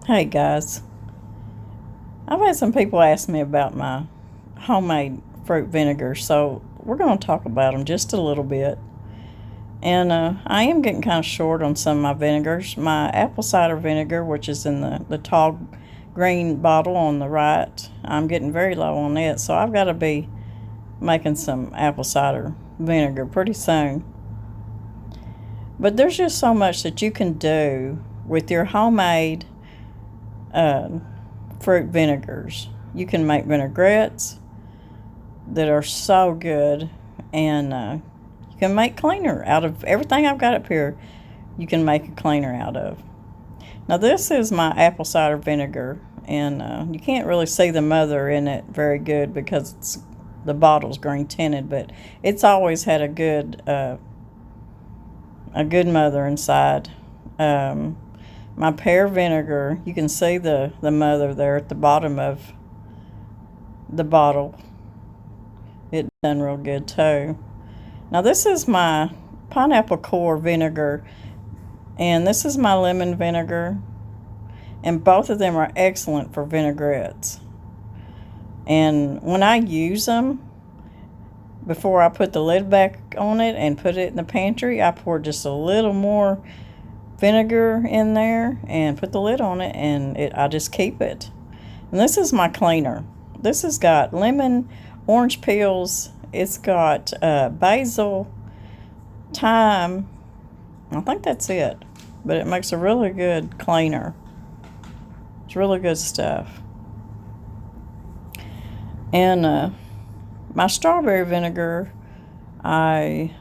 Hey guys, I've had some people ask me about my homemade fruit vinegar, so we're going to talk about them just a little bit. And I am getting kind of short on some of my vinegars. My apple cider vinegar, which is in the tall green bottle on the right, I'm getting very low on it, so I've got to be making some apple cider vinegar pretty soon. But there's just so much that you can do with your homemade uh, fruit vinegars. You can make vinaigrettes that are so good, and you can make cleaner out of everything I've got up here. You can make a cleaner out of. Now this is my apple cider vinegar, and you can't really see the mother in it very good because the bottle's green tinted, but it's always had a good mother inside. My pear vinegar, you can see the mother there at the bottom of the bottle. It done real good too. Now this is my pineapple core vinegar, and this is my lemon vinegar, and both of them are excellent for vinaigrettes. And when I use them, before I put the lid back on it and put it in the pantry, I pour just a little more vinegar in there and put the lid on it, and I just keep it. And this is my cleaner. This has got lemon, orange peels, it's got basil, thyme. I think that's it, but it makes a really good cleaner. It's really good stuff. And my strawberry vinegar, I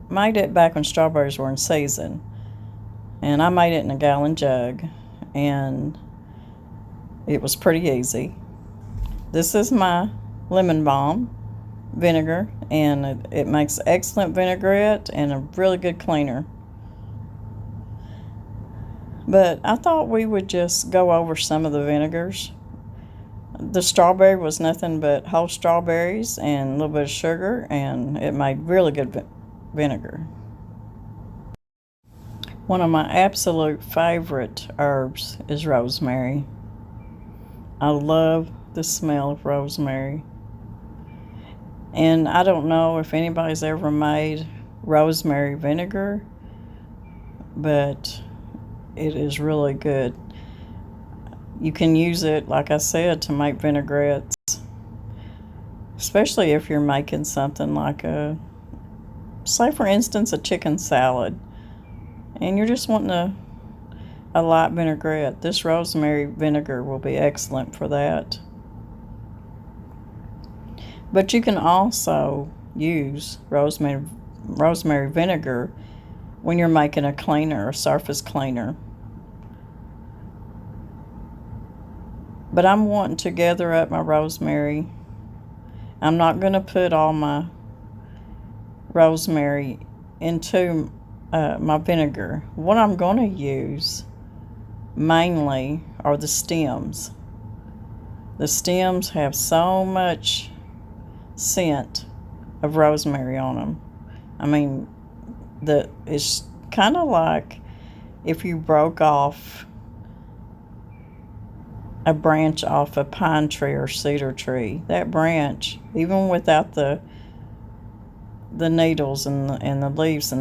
made it back when strawberries were in season. And I made it in a gallon jug, and it was pretty easy. This is my lemon balm vinegar, and it makes excellent vinaigrette and a really good cleaner. But I thought we would just go over some of the vinegars. The strawberry was nothing but whole strawberries and a little bit of sugar, and it made really good vinegar. One of my absolute favorite herbs is rosemary. I love the smell of rosemary. And I don't know if anybody's ever made rosemary vinegar, but it is really good. You can use it, like I said, to make vinaigrettes, especially if you're making something like say for instance, a chicken salad, and you're just wanting a light vinaigrette. This rosemary vinegar will be excellent for that. But you can also use rosemary vinegar when you're making a cleaner, a surface cleaner. But I'm wanting to gather up my rosemary. I'm not going to put all my rosemary into my vinegar. What I'm going to use mainly are the stems. The stems have so much scent of rosemary on them. I mean, it's kind of like if you broke off a branch off a pine tree or cedar tree. That branch, even without the needles and the leaves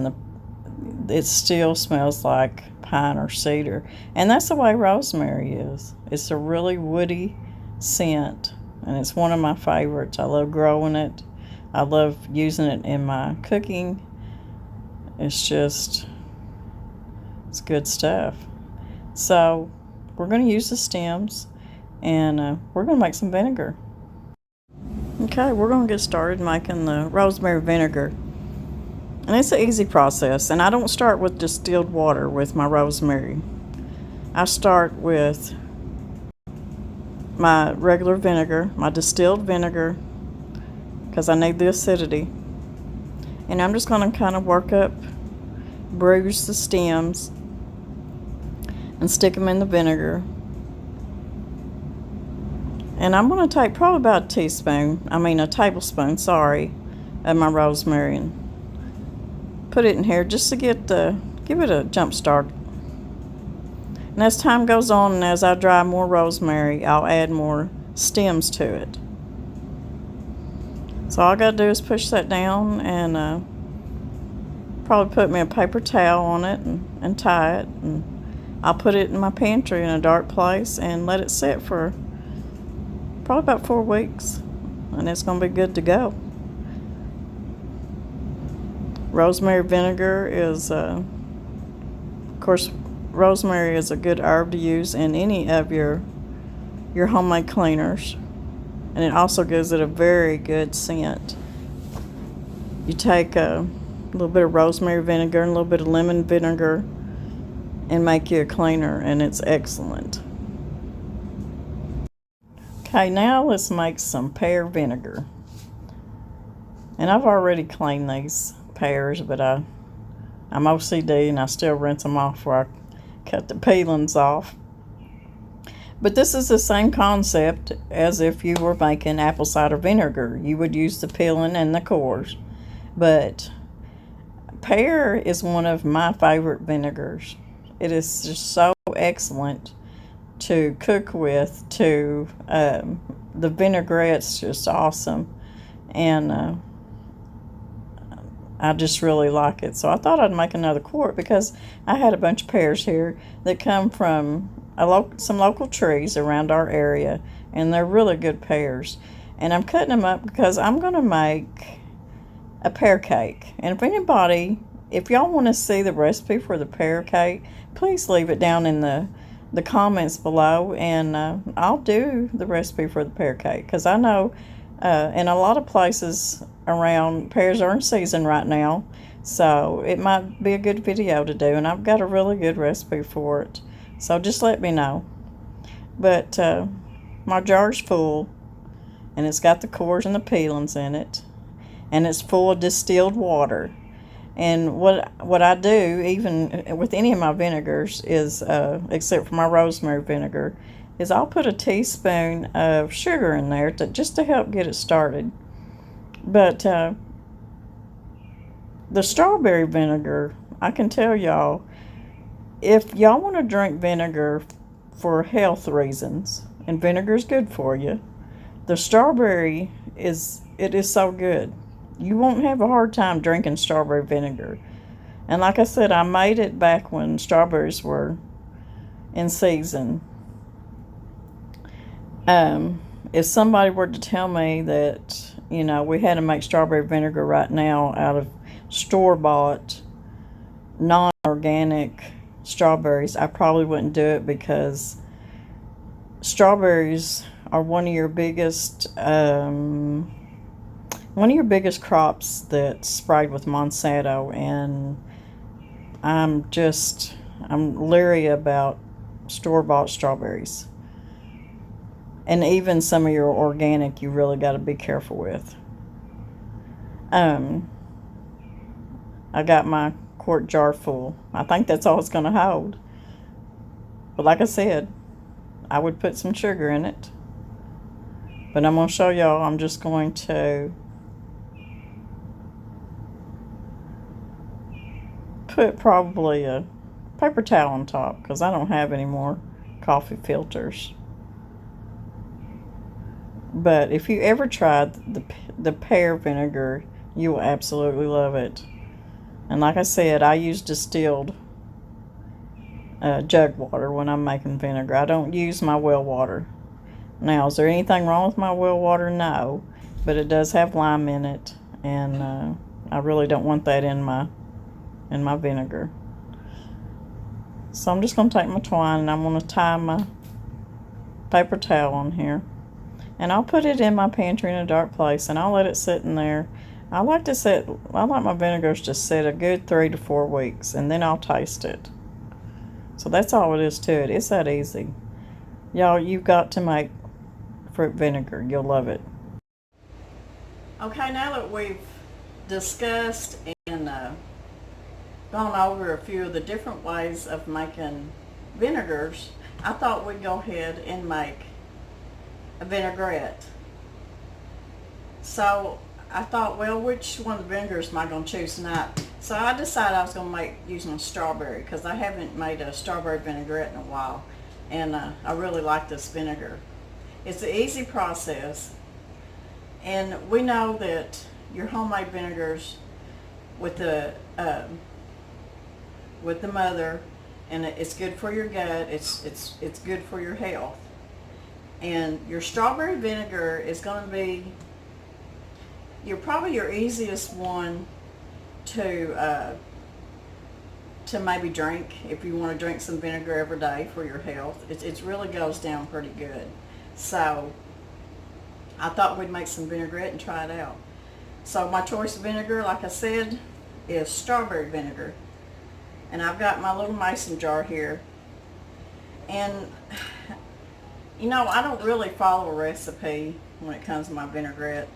it still smells like pine or cedar. And that's the way rosemary is. It's a really woody scent, and it's one of my favorites. I love growing it. I love using it in my cooking. It's good stuff. So we're going to use the stems, and we're going to make some vinegar. Okay, we're going to get started making the rosemary vinegar. And it's an easy process, and I don't start with distilled water with my rosemary. I start with my regular vinegar, my distilled vinegar, because I need the acidity. And I'm just going to kind of bruise the stems and stick them in the vinegar. And I'm going to take probably about a tablespoon, of my rosemary, and put it in here just to give it a jump start. And as time goes on and as I dry more rosemary, I'll add more stems to it. So all I gotta do is push that down and probably put me a paper towel on it and tie it. And I'll put it in my pantry in a dark place and let it sit for probably about 4 weeks. And it's gonna be good to go. Rosemary vinegar is, of course, rosemary is a good herb to use in any of your homemade cleaners. And it also gives it a very good scent. You take a little bit of rosemary vinegar and a little bit of lemon vinegar and make you a cleaner, and it's excellent. Okay, now let's make some pear vinegar. And I've already cleaned these pears, but I'm OCD and I still rinse them off before I cut the peelings off. But this is the same concept as if you were making apple cider vinegar. You would use the peeling and the cores. But pear is one of my favorite vinegars. It is just so excellent to cook with. The vinaigrette's just awesome. And I just really like it. So I thought I'd make another quart because I had a bunch of pears here that come from some local trees around our area, and they're really good pears. And I'm cutting them up because I'm going to make a pear cake. And if y'all want to see the recipe for the pear cake, please leave it down in the comments below, and I'll do the recipe for the pear cake, because I know in a lot of places around, pears are in season right now, so it might be a good video to do, and I've got a really good recipe for it. So just let me know. But my jar's full, and it's got the cores and the peelings in it, and it's full of distilled water. And what I do, even with any of my vinegars, is except for my rosemary vinegar, is I'll put a teaspoon of sugar in there just to help get it started. But the strawberry vinegar, I can tell y'all, if y'all want to drink vinegar for health reasons, and vinegar is good for you, the strawberry is so good. You won't have a hard time drinking strawberry vinegar. And like I said, I made it back when strawberries were in season. If somebody were to tell me that, we had to make strawberry vinegar right now out of store-bought, non-organic strawberries, I probably wouldn't do it, because strawberries are one of your biggest crops that's sprayed with Monsanto, and I'm leery about store-bought strawberries. And even some of your organic, you really got to be careful with. I got my quart jar full. I think that's all it's going to hold. But like I said, I would put some sugar in it. But I'm going to show y'all, I'm just going to put probably a paper towel on top, because I don't have any more coffee filters. But if you ever tried the pear vinegar, you will absolutely love it. And like I said, I use distilled jug water when I'm making vinegar. I don't use my well water. Now, is there anything wrong with my well water? No. But it does have lime in it, and I really don't want that in my vinegar. So I'm just going to take my twine, and I'm going to tie my paper towel on here. And I'll put it in my pantry in a dark place, and I'll let it sit in there. I like my vinegars to sit a good 3 to 4 weeks, and then I'll taste it. So that's all it is to it. It's that easy. Y'all, you've got to make fruit vinegar. You'll love it. Okay, now that we've discussed and gone over a few of the different ways of making vinegars, I thought we'd go ahead and make a vinaigrette. So I thought, well, which one of the vinegars am I going to choose tonight? So I decided I was going to make using a strawberry because I haven't made a strawberry vinaigrette in a while. And I really like this vinegar. It's an easy process. And we know that your homemade vinegars with the mother, and it's good for your gut. It's good for your health. And your strawberry vinegar is going to be probably your easiest one to maybe drink if you want to drink some vinegar every day for your health. It really goes down pretty good. So I thought we'd make some vinaigrette and try it out. So my choice of vinegar, like I said, is strawberry vinegar. And I've got my little mason jar here. And you know, I don't really follow a recipe when it comes to my vinaigrette.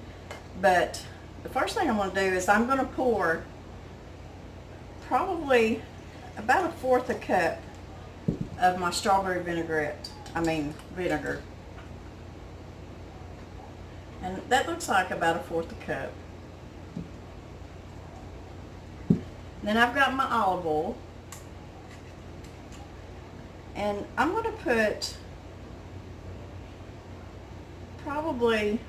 But the first thing I'm going to do is I'm going to pour probably about 1/4 a cup of my strawberry vinegar. And that looks like about 1/4 a cup. Then I've got my olive oil. And I'm going to put probably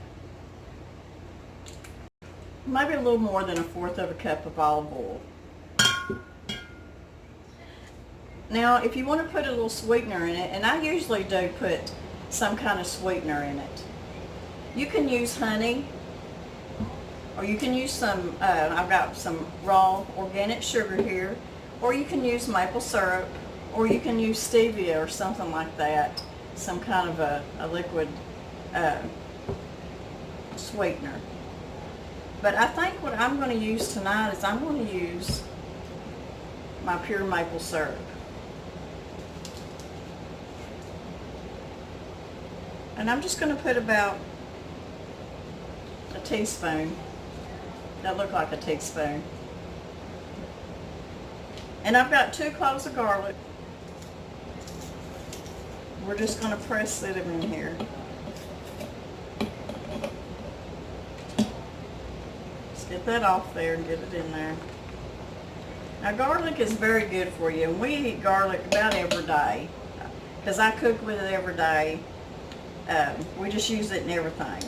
maybe a little more than 1/4 of a cup of olive oil. Now, if you want to put a little sweetener in it, and I usually do put some kind of sweetener in it, you can use honey, or you can use some, I've got some raw organic sugar here, or you can use maple syrup, or you can use stevia or something like that, some kind of a liquid sweetener. But I think what I'm going to use tonight is I'm going to use my pure maple syrup. And I'm just going to put about a teaspoon. That looked like a teaspoon. And I've got 2 cloves of garlic. We're just going to press it in here. Just get that off there and get it in there. Now, garlic is very good for you, and we eat garlic about every day because I cook with it every day. We just use it in everything.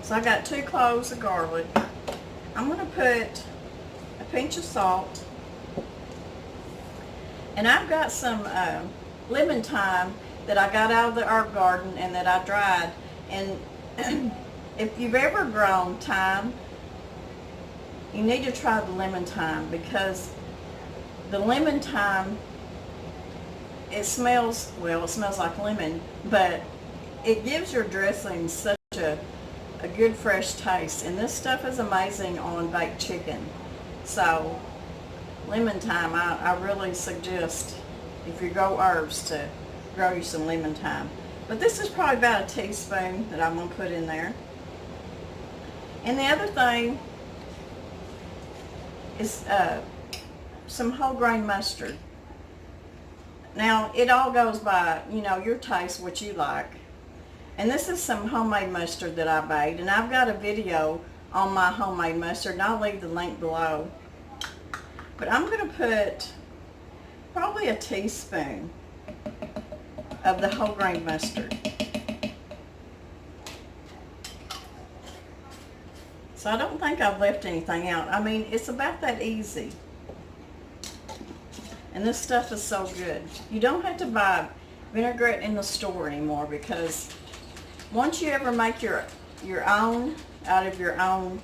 So I got 2 cloves of garlic. I'm going to put a pinch of salt. And I've got some lemon thyme that I got out of the herb garden and that I dried. And if you've ever grown thyme, you need to try the lemon thyme, because the lemon thyme, it smells like lemon, but it gives your dressing such a good fresh taste. And this stuff is amazing on baked chicken. So lemon thyme, I really suggest, if you grow herbs, to grow you some lemon thyme. But this is probably about a teaspoon that I'm going to put in there. And the other thing is some whole grain mustard. Now, it all goes by, your taste, what you like. And this is some homemade mustard that I made. And I've got a video on my homemade mustard, and I'll leave the link below. But I'm going to put probably a teaspoon of the whole grain mustard. So I don't think I've left anything out. I mean, it's about that easy. And this stuff is so good. You don't have to buy vinaigrette in the store anymore, because once you ever make your own, out of your own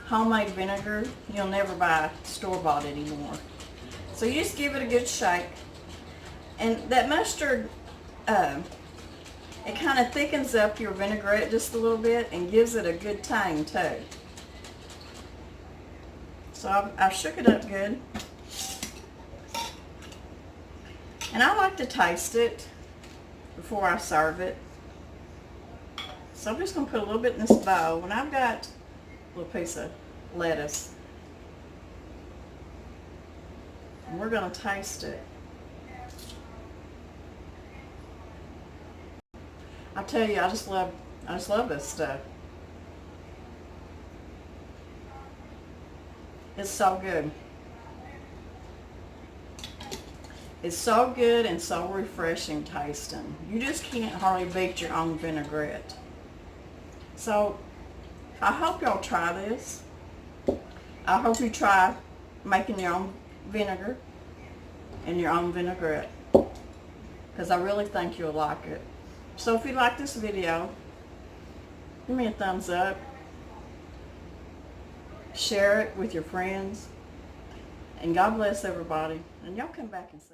homemade vinegar, you'll never buy store-bought anymore. So you just give it a good shake. And that mustard, it kind of thickens up your vinaigrette just a little bit and gives it a good tang too. So I've shook it up good. And I like to taste it before I serve it. So I'm just going to put a little bit in this bowl. And I've got a little piece of lettuce. And we're going to taste it. I tell you, I just love this stuff. It's so good. It's so good and so refreshing tasting. You just can't hardly beat your own vinaigrette. So I hope y'all try this. I hope you try making your own vinegar and your own vinaigrette, because I really think you'll like it. So if you like this video, give me a thumbs up. Share it with your friends. And God bless everybody. And y'all come back and see.